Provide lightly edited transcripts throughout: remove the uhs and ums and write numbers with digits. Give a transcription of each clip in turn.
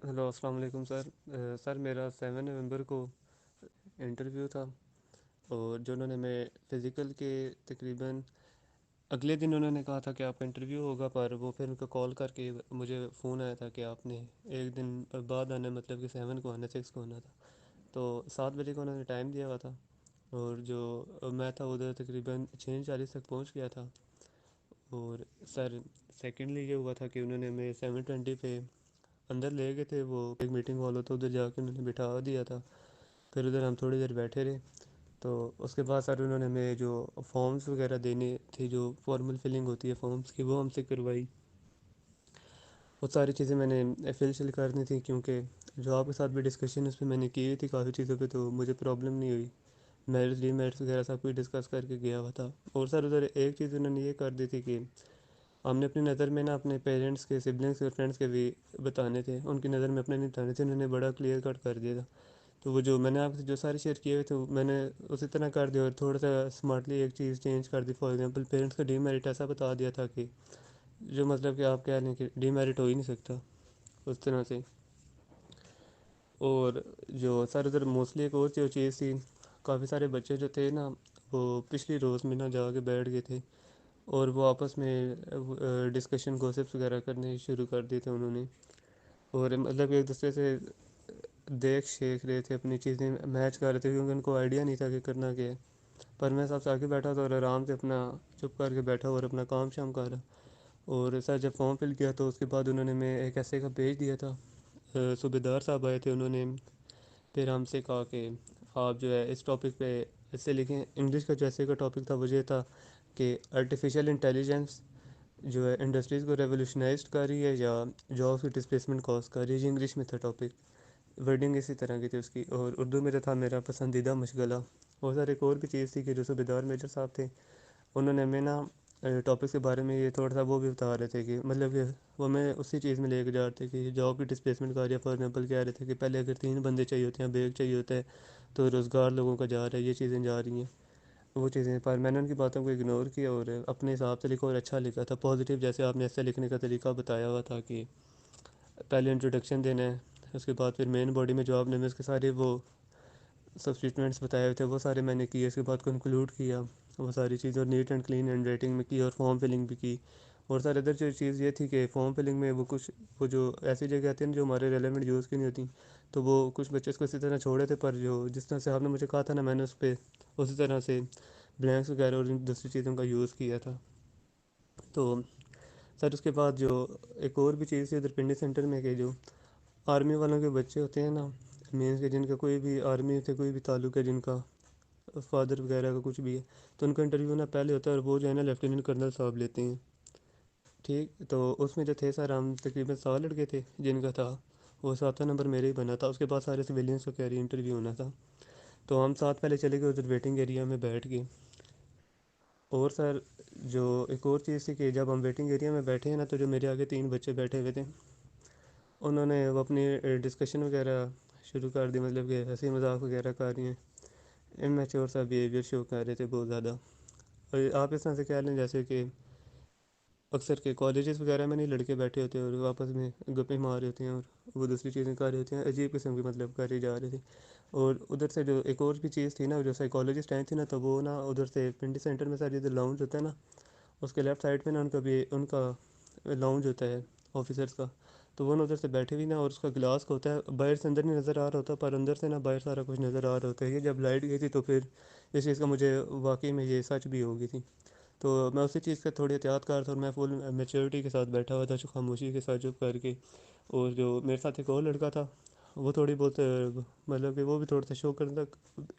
Hello السلام علیکم سر. سر میرا 7 نومبر کو انٹرویو تھا، اور جو انہوں نے میں فزیکل کے تقریباً اگلے دن انہوں نے کہا تھا کہ آپ کا انٹرویو ہوگا، پر وہ پھر ان کو کال کر کے مجھے فون آیا تھا کہ آپ نے ایک دن بعد آنا، مطلب کہ 7 کو آنا، 6 کو آنا تھا. تو 7 بجے کو انہوں نے ٹائم دیا ہوا تھا، اور جو میں تھا ادھر تقریباً 6:40 تک پہنچ گیا تھا. اور سر سیکنڈلی یہ ہوا تھا کہ انہوں نے ہمیں 7:20 پہ اندر لے گئے تھے. وہ ایک میٹنگ ہال ہوتا، ادھر جا کے انہوں نے بٹھا دیا تھا. پھر ادھر ہم تھوڑی دیر بیٹھے رہے. تو اس کے بعد سر انہوں نے ہمیں جو فارمز وغیرہ دینے تھے، جو فارمل فلنگ ہوتی ہے فارمز کی، وہ ہم سے کروائی. وہ ساری چیزیں میں نے فل کرنی تھی، کیونکہ جو آپ کے ساتھ بھی ڈسکشن اس پہ میں نے کی ہوئی تھی کافی چیزوں پہ، تو مجھے پرابلم نہیں ہوئی. میرٹس ڈی میرٹس وغیرہ سب کچھ ڈسکس کر کے گیا ہوا تھا. اور سر ادھر ایک چیز انہوں نے یہ کر دی تھی کہ ہم نے اپنی نظر میں نا اپنے پیرنٹس کے، سبلنگس کے اور فرینڈس کے بھی بتانے تھے، ان کی نظر میں اپنے نہیں بتانے تھے. انہوں نے بڑا کلیئر کٹ کر دیا تھا. تو وہ جو میں نے آپ سے جو سارے شیئر کیے ہوئے تھے میں نے اسی طرح کر دیا، اور تھوڑا سا اسمارٹلی ایک چیز چینج کر دی. فار ایگزامپل پیرنٹس کا ڈی میرٹ ایسا بتا دیا تھا کہ جو مطلب کہ آپ کہہ لیں کہ ڈی میرٹ ہو ہی نہیں سکتا اس طرح سے. اور جو سر ادھر موسٹلی ایک اور جو چیز تھی، کافی سارے بچے جو تھے نا، وہ پچھلی روز میں نا جا کے بیٹھ گئے تھے، اور وہ آپس میں ڈسکشن گوسپس وغیرہ کرنے شروع کر دیے تھے انہوں نے. اور مطلب ایک دوسرے سے دیکھ شیکھ رہے تھے، اپنی چیزیں میچ کر رہے تھے، کیونکہ ان کو آئیڈیا نہیں تھا کہ کرنا کیا ہے. پر میں سب سے آگے بیٹھا تھا اور آرام سے اپنا چپ کر کے بیٹھا اور اپنا کام شام کر رہا. اور سر جب فارم فل کیا تو اس کے بعد انہوں نے میں ایک ایسے کا بھیج دیا تھا. صوبیدار صاحب آئے تھے، انہوں نے پھر ہم سے کہا کہ آپ جو ہے اس ٹاپک پہ ایسے لکھیں. انگلش کا جو ایسے کا ٹاپک تھا وہ یہ تھا کہ آرٹیفیشیل انٹیلیجنس جو ہے انڈسٹریز کو ریولیوشنائزڈ کر رہی ہے یا جابس کی ڈسپلیسمنٹ کاز کر رہی ہے. یہ انگلش میں تھا ٹاپک، ورڈنگ اسی طرح کی تھی اس کی. اور اردو میں جو تھا میرا پسندیدہ مشغلہ. بہت سارے ایک اور بھی چیز تھی کہ جو صوبیدار میجر صاحب تھے، انہوں نے ہمیں نا ٹاپکس کے بارے میں یہ تھوڑا سا وہ بھی بتا رہے تھے کہ مطلب کہ وہ میں اسی چیز میں لے کے جا رہے تھے کہ جاب کی ڈسپلیسمنٹ کا. فار ایگزامپل کہہ رہے تھے کہ پہلے اگر 3 بندے چاہیے ہوتے ہیں، اب ایک چاہیے ہوتا ہے، تو روزگار لوگوں کا جا رہا ہے، یہ چیزیں جا رہی ہیں. وہ چیزیں پر میں نے ان کی باتوں کو اگنور کیا اور اپنے حساب سے لکھا، اور اچھا لکھا تھا پازیٹیو. جیسے آپ نے ایسے لکھنے کا طریقہ بتایا ہوا تھا کہ پہلے انٹروڈکشن دینا ہے، اس کے بعد پھر مین باڈی میں جو آپ نے میں اس کے سارے وہ سبسٹیٹمنٹس بتائے ہوئے تھے وہ سارے میں نے کیے. اس کے بعد کنکلوڈ کیا وہ ساری چیزیں، اور neat and clean handwriting میں کی، اور فارم فلنگ بھی کی. اور سر ادھر جو چیز یہ تھی کہ فارم فلنگ میں وہ کچھ وہ جو ایسی جگہ آتی ہیں نا جو ہمارے ریلیونٹ یوز کی نہیں ہوتی، تو وہ کچھ بچے اس کو اسی طرح چھوڑے تھے. پر جو جس طرح سے آپ نے مجھے کہا تھا نا، میں نے اس پہ اسی طرح سے بلینکس وغیرہ اور دوسری چیزوں کا یوز کیا تھا. تو سر اس کے بعد جو ایک اور بھی چیز تھی ادھر پنڈی سینٹر میں، کہ جو آرمی والوں کے بچے ہوتے ہیں نا، مینس کہ جن کا کوئی بھی آرمی سے کوئی بھی تعلق ہے، جن کا فادر وغیرہ کا کچھ بھی ہے، تو ان کا انٹرویو نا پہلے ہوتا ہے، اور وہ جو ہے نا لیفٹیننٹ کرنل صاحب لیتے ہیں. ٹھیک، تو اس میں جو تھے سر ہم تقریباً 100 لڑکے تھے جن کا تھا، وہ 7واں نمبر میرے ہی بنا تھا. اس کے بعد سارے سویلینس کو کیری انٹرویو ہونا تھا. تو ہم ساتھ پہلے چلے گئے ادھر ویٹنگ ایریا میں بیٹھ گئے. اور سر جو ایک اور چیز تھی کہ جب ہم ویٹنگ ایریا میں بیٹھے ہیں نا، تو جو میرے آگے 3 بچے بیٹھے ہوئے تھے، انہوں نے وہ اپنی ڈسکشن وغیرہ شروع کر دی، مطلب کہ ہنسی مذاق وغیرہ کر رہی ہیں. امیچور سا بیہیویئر شو کر رہے تھے بہت زیادہ. اور آپ اس طرح سے کہہ لیں جیسے کہ اکثر کے کالجز وغیرہ میں نہیں لڑکے بیٹھے ہوتے ہیں اور وہ آپس میں گپیں مار رہے ہوتے ہیں، اور وہ دوسری چیزیں کر رہے ہوتے ہیں، عجیب قسم کی مطلب کر رہی جا رہے تھے. اور ادھر سے جو ایک اور بھی چیز تھی نا، جو سائیکالوجسٹ آئی تھی نا، تو وہ نا ادھر سے پنڈی سینٹر میں سر ادھر لاؤنج ہوتا ہے نا، اس کے لیفٹ سائڈ پہ نا ان کا لاؤنج ہوتا ہے آفیسرس کا. تو وہ نا ادھر سے بیٹھے ہوئی نا، اور اس کا گلاس کا ہوتا ہے، باہر سے اندر نہیں نظر آ رہا ہوتا، پر اندر سے نا باہر سارا کچھ نظر آ رہا ہوتا ہے. یہ جب لائٹ گئی تھی تو پھر اس چیز کا مجھے واقعی میں یہ سچ بھی ہو گئی تھی. تو میں اسی چیز کا تھوڑی احتیاط کر تھا، اور میں فل میچورٹی کے ساتھ بیٹھا ہوا تھا، خاموشی کے ساتھ چپ کر کے. اور جو میرے ساتھ ایک اور لڑکا تھا، وہ تھوڑی بہت مطلب کہ وہ بھی تھوڑا سا شو کرتا،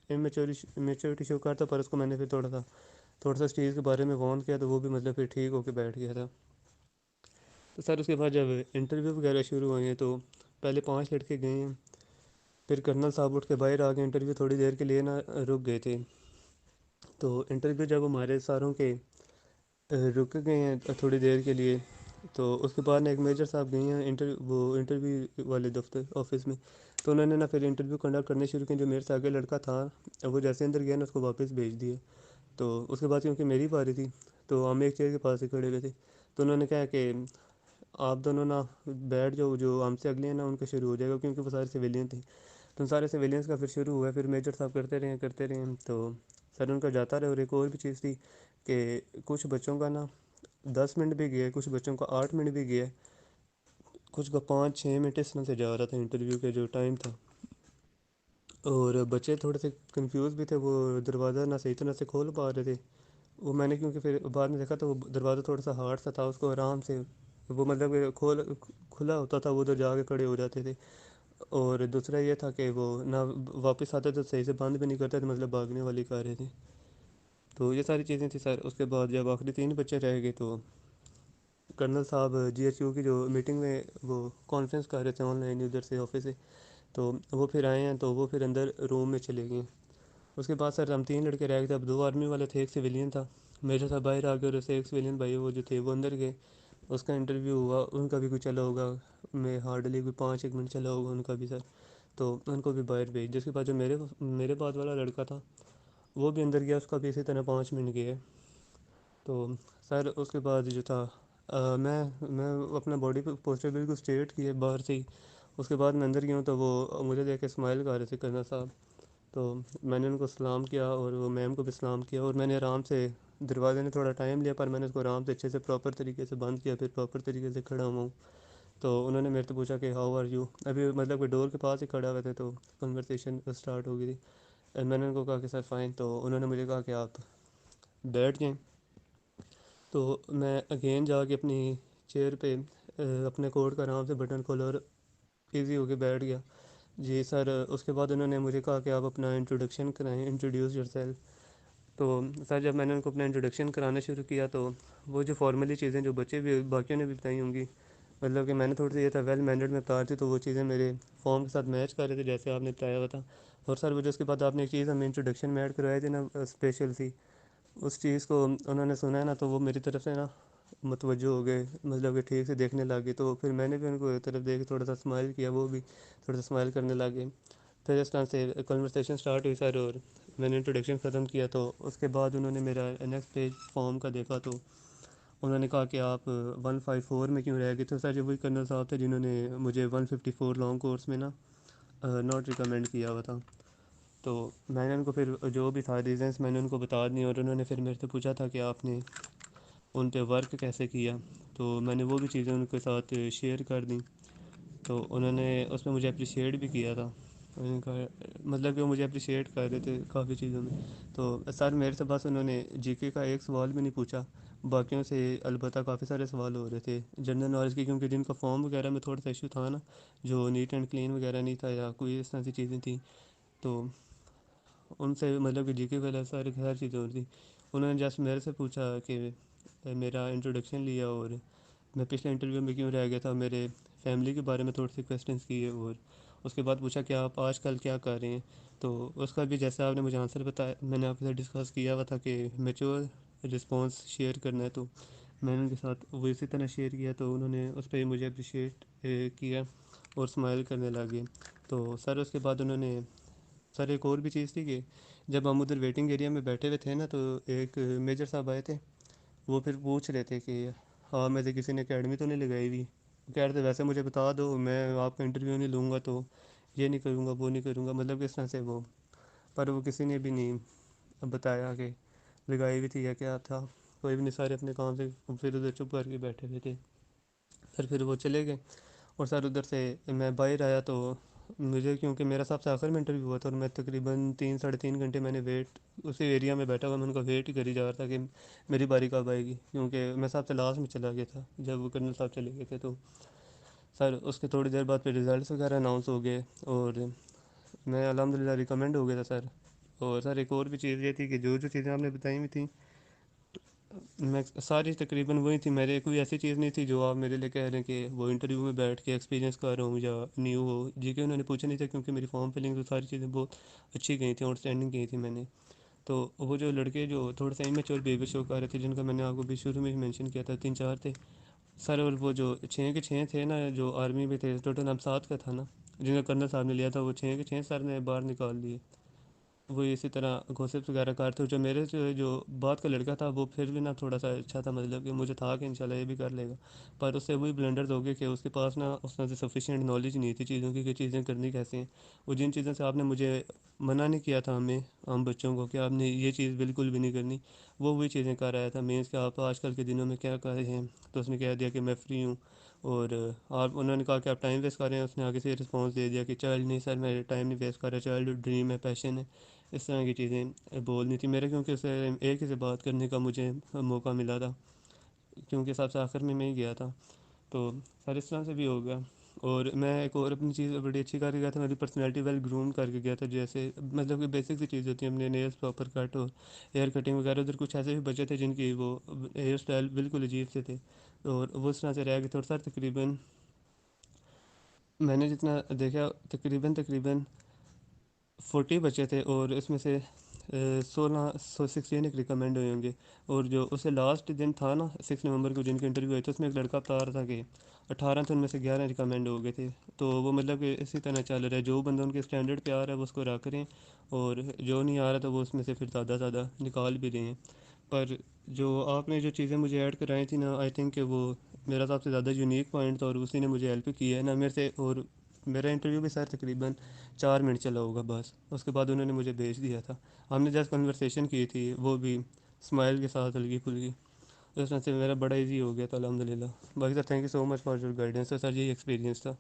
میچورٹی شو کرتا، پر اس کو میں نے پھر تھوڑا سا اس چیز کے بارے میں وارن کیا، تو وہ بھی مطلب پھر ٹھیک ہو کے بیٹھ گیا تھا. تو سر اس کے بعد جب انٹرویو وغیرہ شروع ہوئے ہیں، تو پہلے 5 لڑکے گئے ہیں، پھر کرنل صاحب اٹھ کے باہر آ کے انٹرویو تھوڑی دیر کے لیے نا رک گئے تھے. تو انٹرویو جب ہمارے ساروں کے رک گئے ہیں تھوڑی دیر کے لیے، تو اس کے بعد ایک میجر صاحب گئے ہیں وہ انٹرویو والے دفتر آفس میں. تو انہوں نے نا پھر انٹرویو کنڈکٹ کرنے شروع کیے. جو میرے سے آگے لڑکا تھا، وہ جیسے اندر گیا نا، اس کو واپس بھیج دیے. تو اس کے بعد کیونکہ میری باری تھی، تو ہم ایک چیئر کے پاس ہی کھڑے ہوئے تھے. تو انہوں نے کہا کہ آپ دونوں نا بیٹھ جاؤ، جو ہم سے اگلے ہیں نا ان کا شروع ہو جائے گا، کیونکہ وہ سارے سویلین تھے۔ تو ان سارے سویلینس کا پھر شروع ہوا، پھر میجر صاحب کرتے رہے تو سر ان کا جاتا رہا۔ اور ایک اور بھی چیز تھی کہ کچھ بچوں کا نا 10 منٹ بھی گیا، کچھ بچوں کا 8 منٹ بھی گیا، کچھ کا 5-6 منٹ اس طرح سے جا رہا تھا انٹرویو کا جو ٹائم تھا۔ اور بچے تھوڑے سے کنفیوز بھی تھے، وہ دروازہ نہ صحیح طرح سے کھول پا رہے تھے۔ وہ میں نے کیونکہ پھر بعد میں دیکھا تو وہ دروازہ تھوڑا سا ہارڈ سا تھا، اس کو آرام سے وہ مطلب کہ کھلا ہوتا تھا، وہ ادھر جا کے کھڑے ہو جاتے تھے۔ اور دوسرا یہ تھا کہ وہ نہ واپس آتے تو صحیح سے بند بھی نہیں کرتے تھے، مطلب بھاگنے والی کاریں تھیں۔ تو یہ ساری چیزیں تھیں سر۔ اس کے بعد جب آخری 3 بچے رہ گئے تو کرنل صاحب جی ایچ یو کی جو میٹنگ میں وہ کانفرنس کر رہے تھے آن لائن ادھر سے آفس سے، تو وہ پھر آئے ہیں تو وہ پھر اندر روم میں چلے گئے۔ اس کے بعد سر ہم 3 لڑکے رہ گئے تھے، اب 2 آرمی والے تھے، ایک سویلین تھا۔ میرے ساتھ باہر آ کے اور اسے ایک سویلین بھائی وہ جو تھے وہ اندر گئے، اس کا انٹرویو ہوا، ان کا بھی کچھ چلا ہوگا، میں ہارڈلی کوئی 5-1 منٹ چلا ہوگا ان کا بھی سر۔ تو ان کو بھی باہر بھیج، جس کے بعد جو میرے بعد والا لڑکا تھا وہ بھی اندر گیا، اس کا بھی اسی طرح 5 منٹ گیا۔ تو سر اس کے بعد جو تھا میں اپنا باڈی پہ پوسچر بالکل اسٹریٹ کیے باہر سے ہی۔ اس کے بعد میں اندر گیا ہوں تو وہ مجھے دیکھ کے اسمائل کر رہے تھے کرنا صاحب۔ تو میں نے ان کو سلام کیا اور وہ میم کو بھی سلام کیا، اور میں نے آرام سے دروازے نے تھوڑا ٹائم لیا پر میں نے اس کو آرام سے اچھے سے پراپر طریقے سے بند کیا، پھر پراپر طریقے سے کھڑا ہوا ہوں۔ تو انہوں نے میرے سے پوچھا کہ ہاؤ آر یو، ابھی مطلب کہ ڈور کے پاس ہی کھڑا ہوئے تھے تو کنورسیشن اسٹارٹ ہو گئی تھی۔ میں نے ان کو کہا کہ سر فائن، تو انہوں نے مجھے کہا کہ آپ بیٹھ جائیں۔ تو میں اگین جا کے اپنی چیئر پہ اپنے کوٹ کا آرام سے بٹن کھولا اور ایزی ہو کے بیٹھ گیا۔ جی سر، اس کے بعد انہوں نے مجھے کہا کہ آپ اپنا انٹروڈکشن کرائیں، انٹروڈیوس یور سیلف۔ تو سر جب میں نے ان کو اپنا انٹروڈکشن کرانا شروع کیا تو وہ جو فارملی چیزیں جو بچے بھی باقیوں نے بھی بتائی ہوں گی، مطلب کہ میں نے تھوڑی سی یہ تھا ویل مینرڈ میں بتا تھی، تو وہ چیزیں میرے فارم کے ساتھ میچ کر رہے تھے جیسے آپ نے بتایا ہوا تھا۔ اور سر مجھے اس کے بعد آپ نے ایک چیز ہمیں انٹروڈکشن میں ایڈ کروائی تھی نا اسپیشل سی، اس چیز کو انہوں نے سنا ہے نا تو وہ میری طرف سے نا متوجہ ہو گئے، مطلب کہ ٹھیک سے دیکھنے لگ گئے۔ تو پھر میں نے بھی ان کو ایک طرف دیکھ کے تھوڑا سا اسمائل کیا، وہ بھی تھوڑا سا اسمائل کرنے لگے۔ پھر اس طرح سے کنورسیشن اسٹارٹ ہوئی سر، اور میں نے انٹروڈکشن ختم کیا تو اس کے بعد انہوں نے میرا نیکسٹ پیج فارم کا دیکھا تو انہوں نے کہا کہ آپ 154 میں کیوں رہ گئے؟ تو سر جو وہی کرنل صاحب تھے جنہوں نے مجھے 154 لانگ کورس میں نا ناٹ ریکمینڈ کیا ہوا تھا۔ تو میں نے ان کو پھر جو بھی تھا ریزنس میں نے ان کو بتا دی، اور انہوں نے پھر میرے سے پوچھا تھا کہ آپ نے ان پہ ورک کیسے کیا، تو میں نے وہ بھی چیزیں ان کے ساتھ شیئر کر دیں۔ تو انہوں نے اس میں مجھے اپریشیٹ بھی کیا تھا، ان کا مطلب کہ وہ مجھے اپریشیٹ کر رہے تھے کافی چیزوں میں۔ تو سر میرے سے بس انہوں نے جی کے کا ایک سوال بھی نہیں پوچھا، باقیوں سے البتہ کافی سارے سوال ہو رہے تھے جنرل نالج کی، کیونکہ جن کا فارم وغیرہ میں تھوڑا سا ایشو تھا نا، جو نیٹ اینڈ کلین وغیرہ نہیں تھا یا کوئی اس طرح سی چیزیں تھیں، تو ان سے مطلب کہ جی کے والا ساری ہر چیزیں ہو رہی تھی۔ انہوں نے جسٹ میرے سے پوچھا کہ میرا انٹروڈکشن لیا، اور میں پچھلے انٹرویو میں کیوں رہ گیا تھا، میرے فیملی کے بارے میں تھوڑے سے کویسچنس کیے، اور اس کے بعد پوچھا کہ آپ آج کل کیا کر رہے ہیں۔ تو اس کا بھی جیسا آپ نے مجھے آنسر بتایا، میں نے آپ کے ساتھ ڈسکس کیا ہوا تھا کہ میچور رسپانس شیئر کرنا ہے، تو میں نے ان کے ساتھ وہ اسی طرح شیئر کیا، تو انہوں نے اس پہ مجھے اپریشیٹ کیا اور اسمائل کرنے لگے۔ تو سر اس کے بعد انہوں نے سر ایک اور بھی چیز تھی کہ جب ہم ادھر ویٹنگ ایریا میں بیٹھے ہوئے تھے نا تو ایک میجر صاحب آئے تھے، وہ پھر پوچھ رہے تھے کہ ہاں میں سے کسی نے اکیڈمی تو نہیں لگائی ہوئی؟ کہہ رہے تھے ویسے مجھے بتا دو، میں آپ کا انٹرویو نہیں لوں گا تو یہ نہیں کروں گا وہ نہیں کروں گا، مطلب کس طرح سے وہ، پر وہ کسی نے بھی نہیں بتایا کہ لگائی ہوئی تھی یا کیا تھا، کوئی بھی نہیں، سارے اپنے کام سے پھر ادھر چپ کر کے بیٹھے ہوئے تھے۔ پھر وہ چلے گئے، اور سر ادھر سے میں باہر آیا تو مجھے کیونکہ میرا سب سے آخر میں انٹرویو ہوا تھا، اور میں تقریباً 3 ساڑھے 3 گھنٹے میں نے ویٹ اسی ایریا میں بیٹھا ہوا، میں ان کا ویٹ ہی کری جا رہا تھا کہ میری باری کب آئے گی، کیونکہ میں سب سے لاسٹ میں چلا گیا تھا جب وہ کرنل صاحب چلے گئے تھے۔ تو سر اس کے تھوڑی دیر بعد پھر ریزلٹس وغیرہ اناؤنس ہو گئے، اور میں الحمدللہ ریکمینڈ ہو گیا تھا سر۔ اور سر ایک اور بھی چیز یہ تھی کہ جو جو چیزیں آپ نے بتائی ہوئی تھیں میں ساری تقریباً وہی تھی، میرے کوئی ایسی چیز نہیں تھی جو آپ میرے لیے کہہ رہے ہیں کہ وہ انٹرویو میں بیٹھ کے ایکسپیرینس کر رہا ہوں یا نیو ہو، جی کہ انہوں نے پوچھا نہیں تھا، کیونکہ میری فارم فلنگ تو ساری چیزیں بہت اچھی گئی تھیں، آؤٹ اسٹینڈنگ گئی تھی میں نے۔ تو وہ جو لڑکے جو تھوڑے سے امیچور بیہیویئر شو کر رہے تھے، جن کا میں نے آپ کو بھی شروع میں ہی مینشن کیا تھا، 3-4 تھے سر، اور وہ جو 6 کے 6 تھے نا جو آرمی میں تھے، ٹوٹل ہم 7 کا تھا نا، جن کا کرنل صاحب نے لیا تھا، وہ 6 کے 6 سر نے باہر نکال دیے۔ وہ اسی طرح گوسپس وغیرہ کرتے، جو میرے سے جو بات کا لڑکا تھا وہ پھر بھی نا تھوڑا سا اچھا تھا، مطلب کہ مجھے تھا کہ انشاءاللہ یہ بھی کر لے گا، پر اس سے وہی بلنڈرز ہو گئے کہ اس کے پاس نا اس طرح سے سفیشینٹ نالج نہیں تھی چیزوں کی کہ چیزیں کرنی کیسے ہیں۔ وہ جن چیزوں سے آپ نے مجھے منع نہیں کیا تھا، ہمیں ہم بچوں کو کہ آپ نے یہ چیز بالکل بھی نہیں کرنی، وہ وہی چیزیں کر رہا تھا۔ مینس کہ آپ آج کل کے دنوں میں کیا کر رہے ہیں، تو اس نے کہہ دیا کہ میں فری ہوں، اور آپ انہوں نے کہا کہ آپ ٹائم ویسٹ کر رہے ہیں، اس نے آگے سے رسپانس دے دیا کہ چائلڈ نہیں سر، میں ٹائم نہیں ویسٹ کر رہا، چائلڈ ڈریم ہے، پیشن ہے، اس طرح کی چیزیں بولنی تھی میرے، کیونکہ اسے ایک ہی سے بات کرنے کا مجھے موقع ملا تھا، کیونکہ سب سے آخر میں ہی گیا تھا، تو سر اس طرح سے بھی ہو گیا۔ اور میں ایک اور اپنی چیز بڑی اچھی کر کے گیا تھا، میری پرسنالٹی ویل گروم کر کے گیا تھا، جیسے مطلب کہ بیسک سی چیز ہوتی ہیں، اپنے نیلس پراپر کٹ اور ہیئر کٹنگ وغیرہ، ادھر کچھ ایسے بھی بچے تھے جن کی وہ ہیئر اسٹائل بالکل عجیب سے تھے، اور وہ اس طرح سے رہ گئے تھے، اور سر تقریباً میں نے جتنا دیکھا تقریباً 40 بچے تھے، اور اس میں سے 16 ریکمینڈ ہوئے ہوں گے، اور جو اسے لاسٹ دن تھا نا 6 نومبر کو جن کے انٹرویو ہوئے تھے، اس میں ایک لڑکا بتا رہا تھا کہ 18 تھے، ان میں سے 11 ریکمینڈ ہو گئے تھے، تو وہ مطلب کہ اسی طرح چل رہا ہے، جو بندہ ان کے اسٹینڈرڈ پہ آ رہا ہے وہ اس کو رکھ رہے ہیں، اور جو نہیں آ رہا تو وہ اس میں سے پھر زیادہ زیادہ نکال بھی رہے ہیں۔ پر جو آپ نے جو چیزیں مجھے ایڈ کرائی تھیں نا، آئی تھنک کہ وہ میرا سب سے زیادہ یونیک پوائنٹ تھا، اور اسی نے مجھے ہیلپ کی ہے نا میرے سے، اور میرا انٹرویو بھی سر تقریباً 4 منٹ چلا ہوگا بس، اس کے بعد انہوں نے مجھے بھیج دیا تھا، ہم نے جسٹ کنورسیشن کی تھی، وہ بھی اسمائل کے ساتھ ہلکی پھلکی، اس طرح سے میرا بڑا ایزی ہو گیا تھا الحمد للہ۔ باقی sir thank you so much for your guidance, sir یہی ایکسپیرینس تھا۔